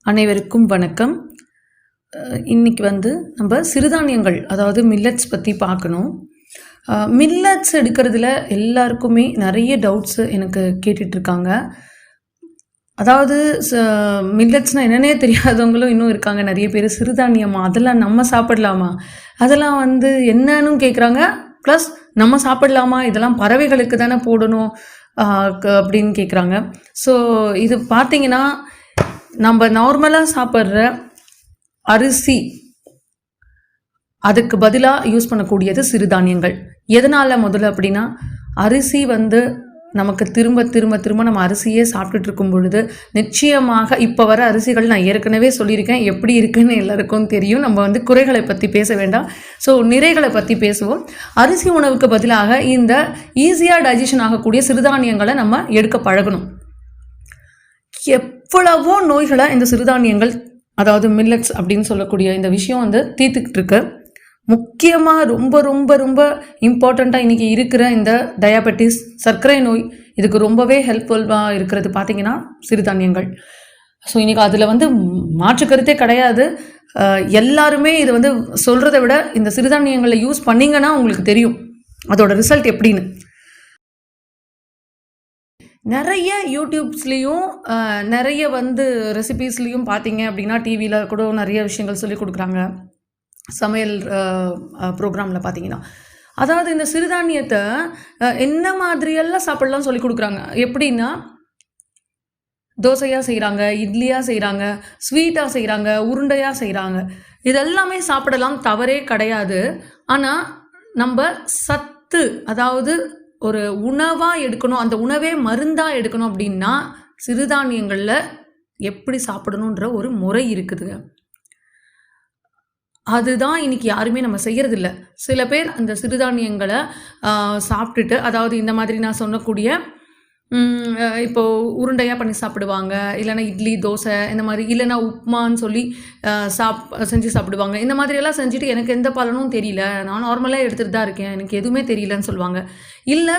அனைவருக்கும் வணக்கம். இன்னைக்கு நம்ம சிறுதானியங்கள் அதாவது மில்லட்ஸ் பற்றி பார்க்கணும். மில்லட்ஸ் எடுக்கிறதுல எல்லாருக்குமே நிறைய டவுட்ஸு எனக்கு கேட்டுட்ருக்காங்க. அதாவது மில்லட்ஸ்னால் என்னன்னே தெரியாதவங்களும் இன்னும் இருக்காங்க நிறைய பேர். சிறுதானியமா, அதெல்லாம் நம்ம சாப்பிடலாமா, அதெல்லாம் என்னன்னு கேட்குறாங்க. ப்ளஸ் நம்ம சாப்பிடலாமா, இதெல்லாம் பறவைகளுக்கு தானே போடணும் அப்படின்னு கேட்குறாங்க. ஸோ இது பார்த்திங்கன்னா, நம்ம நார்மலாக சாப்பிட்ற அரிசி அதுக்கு பதிலாக யூஸ் பண்ணக்கூடியது சிறுதானியங்கள். எதனால் முதல்ல அப்படின்னா, அரிசி நமக்கு திரும்ப திரும்ப திரும்ப நம்ம அரிசியே சாப்பிட்டுட்டு இருக்கும் பொழுது நிச்சயமாக இப்போ வர அரிசிகள் நான் ஏற்கனவே சொல்லியிருக்கேன் எப்படி இருக்குன்னு எல்லாருக்கும் தெரியும். நம்ம குறைகளை பற்றி பேச வேண்டாம். ஸோ நிறைகளை பற்றி பேசுவோம். அரிசி உணவுக்கு பதிலாக இந்த ஈஸியாக டைஜஷன் ஆகக்கூடிய சிறுதானியங்களை நம்ம எடுக்க பழகணும். எவ்வளவோ நோய்களை இந்த சிறுதானியங்கள் அதாவது மில்லட்ஸ் அப்படின்னு சொல்லக்கூடிய இந்த விஷயம் தீர்த்துக்கிட்டு இருக்கு. முக்கியமாக ரொம்ப ரொம்ப ரொம்ப இம்பார்ட்டண்ட்டாக இன்றைக்கி இருக்கிற இந்த டயாபெட்டிஸ், சர்க்கரை நோய், இதுக்கு ரொம்பவே ஹெல்ப்ஃபுல்லாக இருக்கிறது பார்த்திங்கன்னா சிறுதானியங்கள். ஸோ இன்றைக்கி அதில் மாற்று கருத்தே கிடையாது. எல்லாருமே இது சொல்கிறத விட இந்த சிறுதானியங்களை யூஸ் பண்ணிங்கன்னா உங்களுக்கு தெரியும் அதோட ரிசல்ட் எப்படின்னு. நிறைய யூடியூப்ஸ்லேயும் நிறைய ரெசிபீஸ்லேயும் பார்த்தீங்க அப்படின்னா, டிவியில் கூட நிறைய விஷயங்கள் சொல்லி கொடுக்குறாங்க. சமையல் ப்ரோக்ராமில் பார்த்தீங்கன்னா, அதாவது இந்த சிறுதானியத்தை என்ன மாதிரியெல்லாம் சாப்பிடலாம் சொல்லி கொடுக்குறாங்க. எப்படின்னா, தோசையாக செய்கிறாங்க, இட்லியாக செய்கிறாங்க, ஸ்வீட்டாக செய்கிறாங்க, உருண்டையாக செய்கிறாங்க. இதெல்லாமே சாப்பிடலாம், தவறே கிடையாது. ஆனால் நம்ம சத்து, அதாவது ஒரு உணவாக எடுக்கணும், அந்த உணவே மருந்தாக எடுக்கணும் அப்படின்னா சிறுதானியங்களில் எப்படி சாப்பிடணுன்ற ஒரு முறை இருக்குதுங்க. அதுதான் இன்றைக்கி யாருமே நம்ம செய்கிறதில்ல. சில பேர் அந்த சிறுதானியங்களை சாப்பிட்டுட்டு, அதாவது இந்த மாதிரி நான் சொன்னக்கூடிய இப்போது உருண்டையாக பண்ணி சாப்பிடுவாங்க, இல்லைனா இட்லி, தோசை இந்த மாதிரி, இல்லைனா உப்புமான்னு சொல்லி செஞ்சு சாப்பிடுவாங்க. இந்த மாதிரியெல்லாம் செஞ்சுட்டு எனக்கு எந்த பலனும் தெரியல, நான் நார்மலாக எடுத்துகிட்டு தான் இருக்கேன், எனக்கு எதுவுமே தெரியலன்னு சொல்லுவாங்க. இல்லை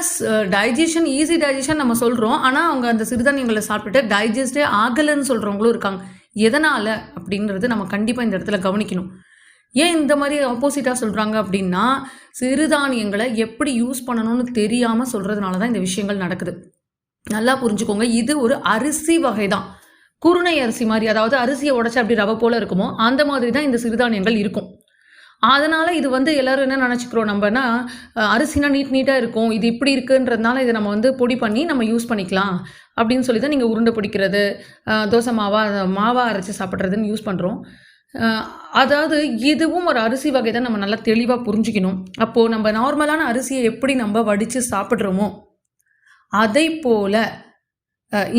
டைஜஷன், ஈஸி டைஜஷன் நம்ம சொல்கிறோம், ஆனால் அவங்க அந்த சிறுதானியங்களை சாப்பிட்டுட்டு டைஜஸ்டே ஆகலைன்னு சொல்கிறவங்களும் இருக்காங்க. எதனால் அப்படின்றது நம்ம கண்டிப்பாக இந்த இடத்துல கவனிக்கணும். ஏன் இந்த மாதிரி ஆப்போசிட்டாக சொல்கிறாங்க அப்படின்னா, சிறுதானியங்களை எப்படி யூஸ் பண்ணணும்னு தெரியாமல் சொல்கிறதுனால தான் இந்த விஷயங்கள் நடக்குது. நல்லா புரிஞ்சுக்கோங்க. இது ஒரு அரிசி வகை தான், குருணை அரிசி மாதிரி. அதாவது அரிசியை உடைச்சா அப்படி ரவை போல் இருக்குமோ அந்த மாதிரி தான் இந்த சிறுதானியங்கள் இருக்கும். அதனால் இது எல்லோரும் என்ன நினச்சிக்கிறோம் நம்மனா, அரிசினா நீட்டாக இருக்கும், இது இப்படி இருக்குன்றதுனால இதை நம்ம பொடி பண்ணி நம்ம யூஸ் பண்ணிக்கலாம் அப்படின்னு சொல்லி தான் நீங்கள் உருண்டை பிடிக்கிறது, தோசை மாவாக அரைச்சி சாப்பிட்றதுன்னு யூஸ் பண்ணுறோம். அதாவது இதுவும் ஒரு அரிசி வகை தான், நம்ம நல்லா தெளிவாக புரிஞ்சுக்கணும். அப்போது நம்ம நார்மலான அரிசியை எப்படி நம்ம வடித்து சாப்பிட்றோமோ அதை போல்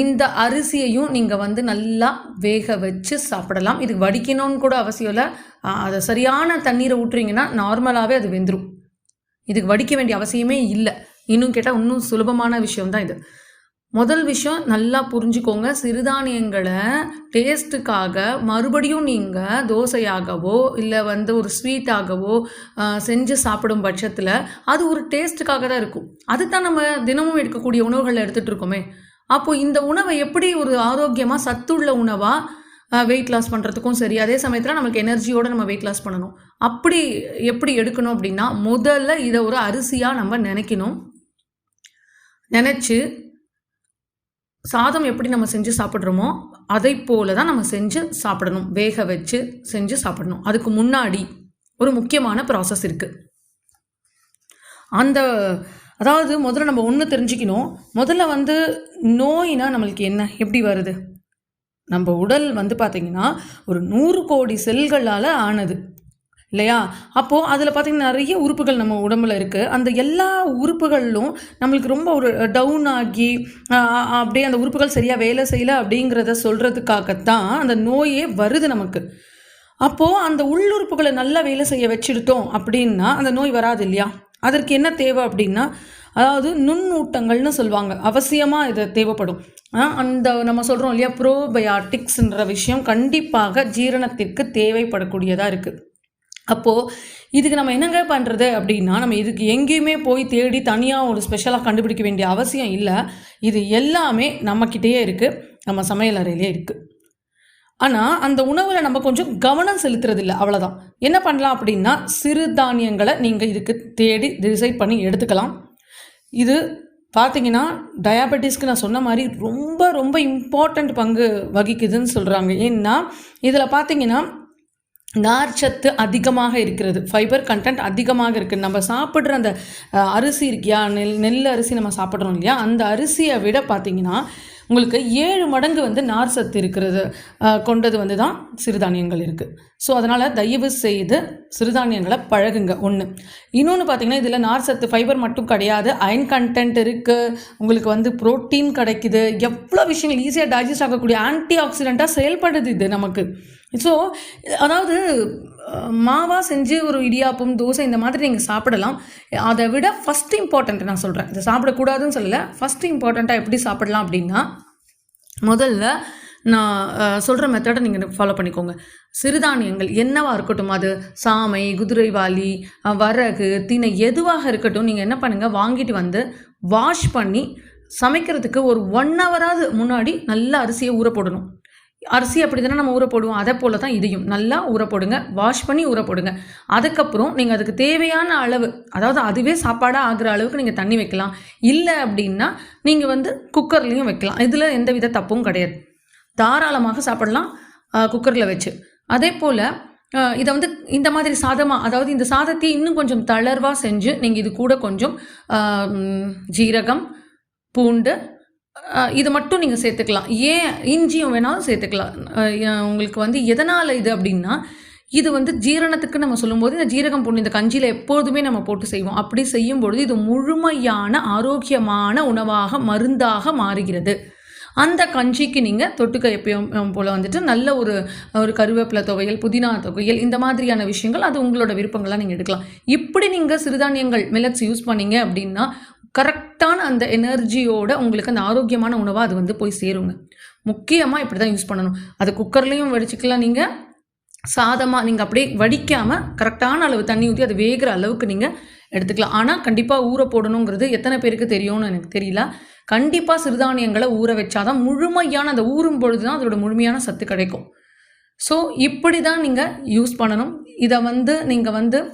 இந்த அரிசியையும் நீங்கள் நல்லா வேக வச்சு சாப்பிடலாம். இதுக்கு வடிக்கணும்னு கூட அவசியம் இல்லை. அதை சரியான தண்ணீரை ஊற்றுறீங்கன்னா நார்மலாகவே அது வெந்துடும். இதுக்கு வடிக்க வேண்டிய அவசியமே இல்லை. இன்னும் கேட்டால் இன்னும் சுலபமான விஷயம்தான் இது. முதல் விஷயம் நல்லா புரிஞ்சுக்கோங்க. சிறுதானியங்களை டேஸ்ட்டுக்காக மறுபடியும் நீங்கள் தோசையாகவோ இல்லை ஒரு ஸ்வீட்டாகவோ செஞ்சு சாப்பிடும் பட்சத்தில் அது ஒரு டேஸ்ட்டுக்காக தான் இருக்கும். அதுதான் நம்ம தினமும் எடுக்கக்கூடிய உணவுகளை எடுத்துகிட்டு இருக்கோமே. அப்போது இந்த உணவை எப்படி ஒரு ஆரோக்கியமாக சத்துள்ள உணவாக வெயிட் லாஸ் பண்ணுறதுக்கும் சரி, அதே சமயத்தில் நமக்கு எனர்ஜியோடு நம்ம வெயிட் லாஸ் பண்ணணும், அப்படி எப்படி எடுக்கணும் அப்படின்னா, முதல்ல இதை ஒரு அரிசியாக நம்ம நினச்சி சாதம் எப்படி நம்ம செஞ்சு சாப்பிட்றோமோ அதை போல தான் நம்ம செஞ்சு சாப்பிடணும், வேக வச்சு செஞ்சு சாப்பிடணும். அதுக்கு முன்னாடி ஒரு முக்கியமான ப்ராசஸ் இருக்குது. அதாவது முதல்ல நம்ம ஒன்று தெரிஞ்சுக்கணும். முதல்ல நோயினா நம்மளுக்கு என்ன, எப்படி வருது? நம்ம உடல் பார்த்திங்கன்னா ஒரு 100 கோடி செல்களால் ஆனது இல்லையா? அப்போது அதில் பார்த்திங்கன்னா நிறைய உறுப்புகள் நம்ம உடம்புல இருக்குது. அந்த எல்லா உறுப்புகளிலும் நம்மளுக்கு ரொம்ப ஒரு டவுன் ஆகி அப்படியே அந்த உறுப்புகள் சரியாக வேலை செய்யலை அப்படிங்கிறத சொல்கிறதுக்காகத்தான் அந்த நோயே வருது நமக்கு. அப்போது அந்த உள்ளுறுப்புகளை நல்லா வேலை செய்ய வச்சுடுத்தோம் அப்படின்னா அந்த நோய் வராது இல்லையா? அதற்கு என்ன தேவை அப்படின்னா, அதாவது நுண்ணூட்டங்கள்னு சொல்லுவாங்க, அவசியமாக இது தேவைப்படும். அந்த நம்ம சொல்கிறோம் இல்லையா, ப்ரோபயாட்டிக்ஸ்ன்ற விஷயம் கண்டிப்பாக ஜீரணத்திற்கு தேவைப்படக்கூடியதாக இருக்குது. அப்போது இதுக்கு நம்ம என்னங்க பண்ணுறது அப்படின்னா, நம்ம இதுக்கு எங்கேயுமே போய் தேடி தனியாக ஒரு ஸ்பெஷலாக கண்டுபிடிக்க வேண்டிய அவசியம் இல்லை. இது எல்லாமே நம்மக்கிட்டேயே இருக்குது, நம்ம சமையல் அறையிலே இருக்குது. ஆனால் அந்த உணவில் நம்ம கொஞ்சம் கவனம் செலுத்துறதில்ல, அவ்வளோதான். என்ன பண்ணலாம் அப்படின்னா, சிறுதானியங்களை நீங்கள் இதுக்கு தேடி டிசைட் பண்ணி எடுத்துக்கலாம். இது பார்த்தீங்கன்னா டயாபெட்டிஸ்க்கு நான் சொன்ன மாதிரி ரொம்ப ரொம்ப இம்பார்ட்டண்ட் பங்கு வகிக்குதுன்னு சொல்கிறாங்க. ஏன்னா இதில் பார்த்தீங்கன்னா நார்ச்சத்து அதிகமாக இருக்கிறது, ஃபைபர் கண்டென்ட் அதிகமாக இருக்குது. நம்ம சாப்பிட்ற அந்த அரிசி இருக்கியா, நெல் அரிசி நம்ம சாப்பிட்றோம் இல்லையா, அந்த அரிசியை விட பார்த்திங்கன்னா உங்களுக்கு 7 மடங்கு நார் சத்து இருக்கிறது கொண்டது தான் சிறுதானியங்கள் இருக்குது. ஸோ அதனால் தயவு செய்து சிறுதானியங்களை பழகுங்க. ஒன்று. இன்னொன்று பார்த்திங்கன்னா இதில் நார் சத்து ஃபைபர் மட்டும் கிடையாது, அயன் கண்டென்ட் இருக்குது, உங்களுக்கு ப்ரோட்டீன் கிடைக்குது, எவ்வளோ விஷயங்கள் ஈஸியாக டைஜஸ்ட் ஆகக்கூடிய ஆன்டி ஆக்சிடெண்ட்டாக செயல்படுது இது நமக்கு. ஸோ அதாவது மாவாக செஞ்சு ஒரு இடியாப்பம், தோசை இந்த மாதிரி நீங்கள் சாப்பிடலாம். அதை விட ஃபஸ்ட்டு இம்பார்ட்டண்ட் நான் சொல்கிறேன், இதை சாப்பிடக்கூடாதுன்னு சொல்லலை, ஃபஸ்ட்டு இம்பார்ட்டண்ட்டாக எப்படி சாப்பிடலாம் அப்படின்னா, முதல்ல நான் சொல்கிற மெத்தடை நீங்கள் ஃபாலோ பண்ணிக்கோங்க. சிறுதானியங்கள் என்னவாக இருக்கட்டும், அது சாமை, குதிரைவாலி, வரகு, திணை எதுவாக இருக்கட்டும், நீங்கள் என்ன பண்ணுங்கள், வாங்கிட்டு வாஷ் பண்ணி சமைக்கிறதுக்கு ஒரு 1 ஹவராவது முன்னாடி நல்லா அரிசியை ஊற போடணும். அரிசி அப்படி தானே நம்ம ஊற போடுவோம், அதை போல் தான் இதையும் நல்லா ஊற போடுங்க, வாஷ் பண்ணி ஊற போடுங்க. அதுக்கப்புறம் நீங்கள் அதுக்கு தேவையான அளவு, அதாவது அதுவே சாப்பாடாக ஆகிற அளவுக்கு நீங்கள் தண்ணி வைக்கலாம். இல்லை அப்படின்னா நீங்கள் குக்கர்லேயும் வைக்கலாம், இதில் எந்த வித தப்பும் கிடையாது. தாராளமாக சாப்பிடலாம் குக்கரில் வச்சு. அதே போல் இதை இந்த மாதிரி சாதமாக, அதாவது இந்த சாதத்தை இன்னும் கொஞ்சம் தளர்வாக செஞ்சு நீங்கள் இது கூட கொஞ்சம் ஜீரகம், பூண்டு இது மட்டும் நீங்கள் சேர்த்துக்கலாம். ஏன் இஞ்சியும் வேணாலும் சேர்த்துக்கலாம். உங்களுக்கு எதனால் இது அப்படின்னா, இது ஜீரணத்துக்கு நம்ம சொல்லும்போது இந்த ஜீரகம் பூண்டு இந்த கஞ்சியில் எப்போதுமே நம்ம போட்டு செய்வோம். அப்படி செய்யும்பொழுது இது முழுமையான ஆரோக்கியமான உணவாக, மருந்தாக மாறுகிறது. அந்த கஞ்சிக்கு நீங்கள் தொட்டுக்க எப்பயும் போல் நல்ல ஒரு கருவேப்பிலை துவையல், புதினா துவையல், இந்த மாதிரியான விஷயங்கள் அது உங்களோட விருப்பங்களாக நீங்கள் எடுக்கலாம். இப்படி நீங்கள் சிறுதானியங்கள் மில்லட்ஸ் யூஸ் பண்ணீங்க அப்படின்னா கரெக்டான அந்த எனர்ஜியோட உங்களுக்கு அந்த ஆரோக்கியமான உணவாக அது போய் சேருங்க. முக்கியமாக இப்படி தான் யூஸ் பண்ணணும். அது குக்கர்லேயும் வடிச்சிக்கலாம், நீங்கள் சாதமாக நீங்கள் அப்படியே வடிக்காமல் கரெக்டான அளவு தண்ணி ஊற்றி அது வேகிற அளவுக்கு நீங்கள் எடுத்துக்கலாம். ஆனால் கண்டிப்பாக ஊற போடணுங்கிறது எத்தனை பேருக்கு தெரியும்னு எனக்கு தெரியல. கண்டிப்பாக சிறுதானியங்களை ஊற வச்சாதான் முழுமையான, அந்த ஊறும் பொழுது தான் அதோட முழுமையான சத்து கிடைக்கும். ஸோ இப்படி தான் நீங்கள் யூஸ் பண்ணணும். இதை நீங்கள்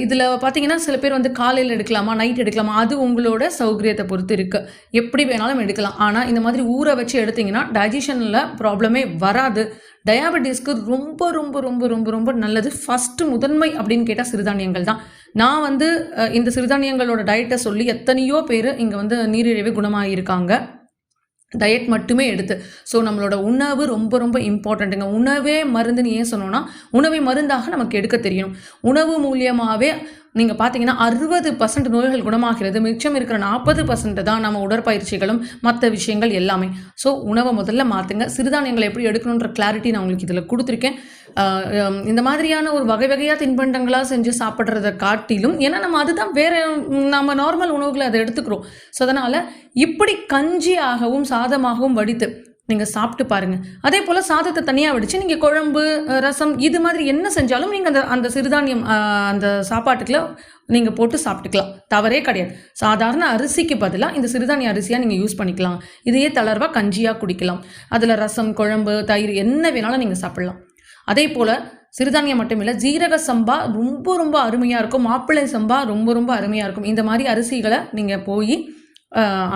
இதில் பார்த்தீங்கன்னா சில பேர் காலையில் எடுக்கலாமா, நைட் எடுக்கலாமா, அது உங்களோட சௌகரியத்தை பொறுத்து இருக்குது. எப்படி வேணாலும் எடுக்கலாம். ஆனால் இந்த மாதிரி ஊற வச்சு எடுத்திங்கன்னா டைஜஷனில் ப்ராப்ளமே வராது. டயாபெட்டிஸ்க்கு ரொம்ப ரொம்ப ரொம்ப ரொம்ப ரொம்ப நல்லது. ஃபஸ்ட்டு முதன்மை அப்படின்னு கேட்டால் சிறுதானியங்கள் தான். நான் இந்த சிறுதானியங்களோட டயட்டை சொல்லி எத்தனையோ பேர் இங்கே நீரிழிவு குணமாகியிருக்காங்க, டயட் மட்டுமே எடுத்து. ஸோ நம்மளோட உணவு ரொம்ப ரொம்ப இம்பார்ட்டண்ட்டுங்க. உணவே மருந்துன்னு ஏன் சொன்னோன்னா, உணவை மருந்தாக நமக்கு எடுக்க தெரியணும். உணவு மூலியமாகவே நீங்கள் பார்த்தீங்கன்னா 60% நோய்கள் குணமாகிறது. மிச்சம் இருக்கிற 40% தான் நம்ம உடற்பயிற்சிகளும் மற்ற விஷயங்கள் எல்லாமே. ஸோ உணவை முதல்ல மாற்றுங்க. சிறுதானியங்களை எப்படி எடுக்கணுன்ற கிளாரிட்டி நான் உங்களுக்கு இதில் கொடுத்துருக்கேன். இந்த மாதிரியான ஒரு வகை வகையாக தின்பண்டங்களாக செஞ்சு சாப்பிட்றத காட்டிலும், ஏன்னா நம்ம அதுதான் வேறு நம்ம நார்மல் உணவுகளை அதை எடுத்துக்கிறோம். ஸோ அதனால் இப்படி கஞ்சியாகவும் சாதமாகவும் வடித்து நீங்கள் சாப்பிட்டு பாருங்கள். அதே போல் சாதத்தை தனியாக வடித்து நீங்கள் குழம்பு, ரசம் இது மாதிரி என்ன செஞ்சாலும் நீங்கள் அந்த சிறுதானியம் அந்த சாப்பாட்டுக்குள்ள நீங்கள் போட்டு சாப்பிட்டுக்கலாம், தவறே கிடையாது. சாதாரண அரிசிக்கு பதிலாக இந்த சிறுதானிய அரிசியாக நீங்கள் யூஸ் பண்ணிக்கலாம். இதையே தளர்வாக கஞ்சியாக குடிக்கலாம். அதில் ரசம், குழம்பு, தயிர் என்ன வேணாலும் நீங்கள் சாப்பிட்லாம். அதே போல் சிறுதானியம் மட்டும் இல்லை, ஜீரக சம்பா ரொம்ப ரொம்ப அருமையாக இருக்கும், மாப்பிள்ளை சம்பா ரொம்ப ரொம்ப அருமையாக இருக்கும். இந்த மாதிரி அரிசிகளை நீங்கள் போய்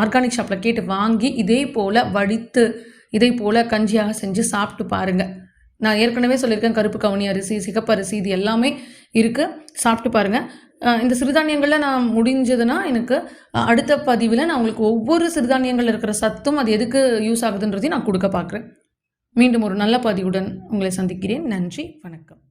ஆர்கானிக் ஷாப்பில் கேட்டு வாங்கி இதே போல் வடித்து இதே போல் கஞ்சியாக செஞ்சு சாப்பிட்டு பாருங்கள். நான் ஏற்கனவே சொல்லியிருக்கேன், கருப்பு கவுனி அரிசி, சிகப்பு அரிசி இது எல்லாமே இருக்குது, சாப்பிட்டு பாருங்கள். இந்த சிறுதானியங்களில் நான் முடிஞ்சதுன்னா எனக்கு அடுத்த பதிவில் நான் உங்களுக்கு ஒவ்வொரு சிறுதானியங்கள் இருக்கிற சத்தும் அது எதுக்கு யூஸ் ஆகுதுன்றதையும் நான் கொடுக்க பார்க்குறேன். மீண்டும் ஒரு நல்ல பதிவுடன் உங்களை சந்திக்கிறேன். நன்றி, வணக்கம்.